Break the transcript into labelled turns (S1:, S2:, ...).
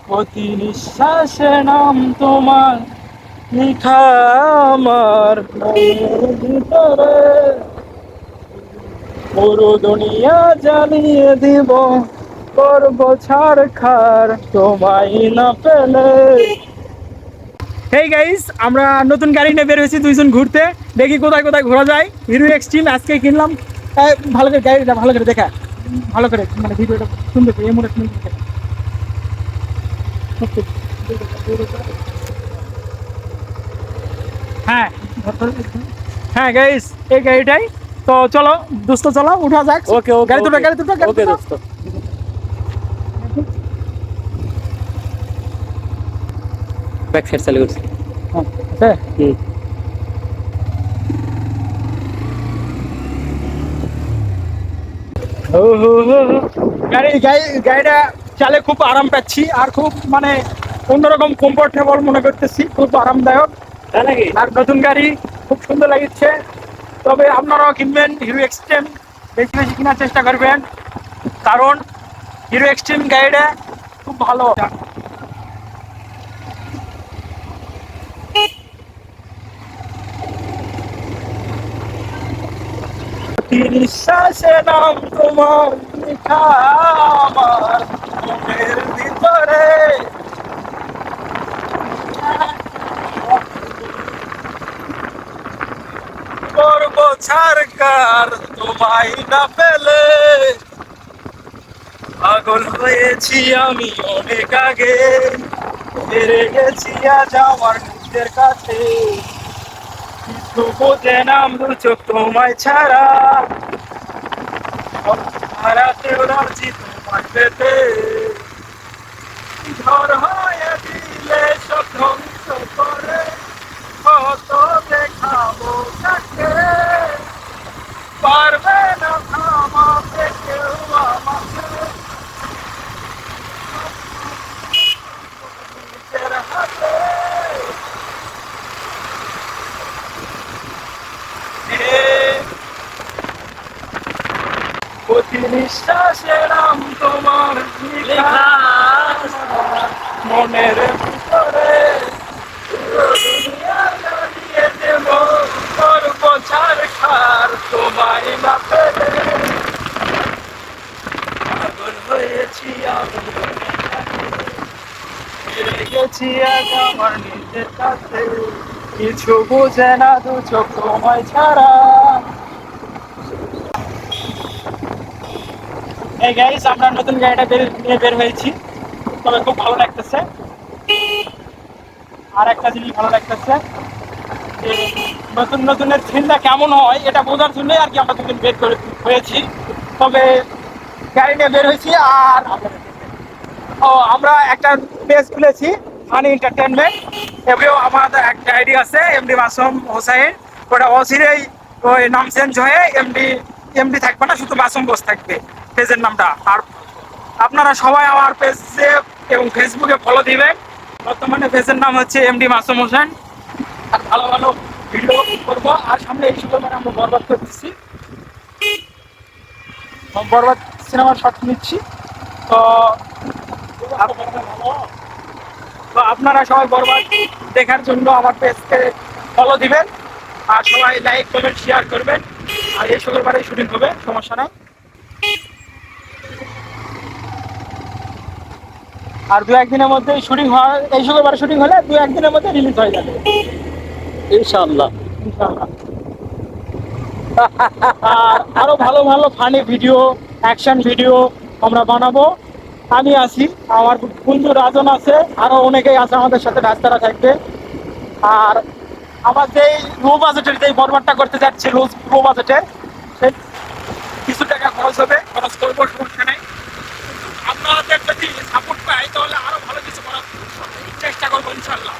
S1: প্রতি নিঃশ্বাসে নাম তোমার লিখা আমার মনের ভিতরে, পুরো দুনিয়া জ্বালিয়ে দিব, করবো ছাড়খাড় তোমায় না পেলে। হেই গাইস, আমরা নতুন গাড়ি নিয়ে বের হয়েছি দুইজন ঘুরতে। দেখি কোথায় কোথায় ঘোরা যায়। হিরো এক্সট্রিম আজকে কিনলাম। ভালো করে গাড়িটা ভালো করে দেখা, ভালো করে মানে ভিডিওটা সুন্দর করে এমন সুন্দর করে দেখা। হ্যাঁ হ্যাঁ গাইস, এই গাড়িটাই তো। চলো দোস্ত, চলো উঠা যাক।
S2: ওকে ওকে
S1: গাড়ি দুটো, গাড়ি দুটো, গাড়ি
S2: ওকে
S1: দুটো।
S2: দোস্ত। ব্যাক সাইড চালু করছি।
S1: হ্যাঁ,
S2: হুম।
S1: ও হো হো হো। গাড়িটা চালে খুব আরাম পাচ্ছি, আর খুব মানে অন্যরকম কমফোর্টেবল মনে করতেছি, খুব আরামদায়ক।
S2: তাই নাকি?
S1: আর নতুন গাড়ি খুব সুন্দর লাগছে। তবে আপনারাও কিনবেন হিরো এক্সট্রিম, বেশি বেশি কেনার চেষ্টা করবেন, কারণ হিরো এক্সট্রিম গাড়িটা খুব ভালো। নিঃশ্বাসে নাম তোমার লেখা আমার মনের ভিতরে, করবো ছাড়খাড় তোমায় না পেলে। পাগল হয়েছি আমি অনেক আগে, হেরে গেছি আজ আমার নিজের কাছে। কিছু বোঝে না দু চোখ তোমায় ছাড়া, হারাতেও রাজি তোমায় পেতে। ঝড় হয়ে দিলে সব ধ্বংস করে, কত দেখাবো তাকে, পারবে না থামাতে কেউ আমাকে। নিজের হাতে প্রতি নিঃশ্বাসে নাম তোমার লেখা মনের ভিতরে, দুনিয়া জ্বালিয়ে দেব, করবো ছাড়খাড় তোমায় না পেলে। পাগল হয়েছি আমি, হেরে গেছি আজ আমার নিজের কাছে। কিছু বোঝে না দু চোখ তোমায় ছাড়া। এই গাইস, আমরা নতুন গাড়িটা নিয়ে বের হয়েছি, তবে খুব ভালো লাগতেছে। আর একটা জিনিস ভালো লাগতেছে যে নতুন নতুনের থ্রিলটা কেমন হয় এটা বোঝার জন্যই আর কি আমরা দুদিন বের করে হয়েছি। তবে গাড়ি নিয়ে বের হয়েছি। আর আমরা একটা পেজ খুলেছি, ফানি এন্টারটেনমেন্ট। এমনিও আমাদের একটা আইডি আছে, এমডি মাসুম হোসাইন। ওটা অচিরেই ওই নাম চেঞ্জ হয়ে এমডি এমডি থাকবে না, শুধু মাসুম বোস থাকবে পেজের নামটা। আর আপনারা সবাই আমার পেজে এবং ফেসবুকে ফলো দিবেন। বর্তমানে পেজের নাম হচ্ছে এমডি মাসুম হোসেন। আর ভালো ভালো ভিডিও করবো। আর সামনে এই সুযোগে আমরা বরবাদ করতেছি, বরবাদ সিনেমার শট নিচ্ছি। তো তো আপনারা সবাই বরবাদ দেখার জন্য আমার পেজকে ফলো দিবেন, আর সবাই লাইক করবেন, শেয়ার করবেন। আর এই শুক্রবারে শুটিং হবে, সমস্যা নাই। আর দু একদিনের মধ্যে শুটিং হয়, এই শুক্রবারে শুটিং হলে দু একদিনের মধ্যে রিলিজ হয়ে যাবে
S2: ইনশাআল্লাহ।
S1: ইনশাআল্লাহ। আর আরো ভালো ভালো ফানি ভিডিও, অ্যাকশন ভিডিও আমরা বানাবো। আমি আছি, আমার বন্ধু রাজন আছে, আরো অনেকেই আছে আমাদের সাথে, রাস্তারা থাকবে। আর আমার যেই লো বাজেটের যেই বরবাদটা করতে যাচ্ছে, লো বাজেটের, সেই কিছু টাকা খরচ হবে, খরচ করবো, সমস্যা নেই। আপনাদের যদি সাপোর্ট পাই তাহলে আরো ভালো কিছু করার চেষ্টা করবো ইনশাল্লাহ।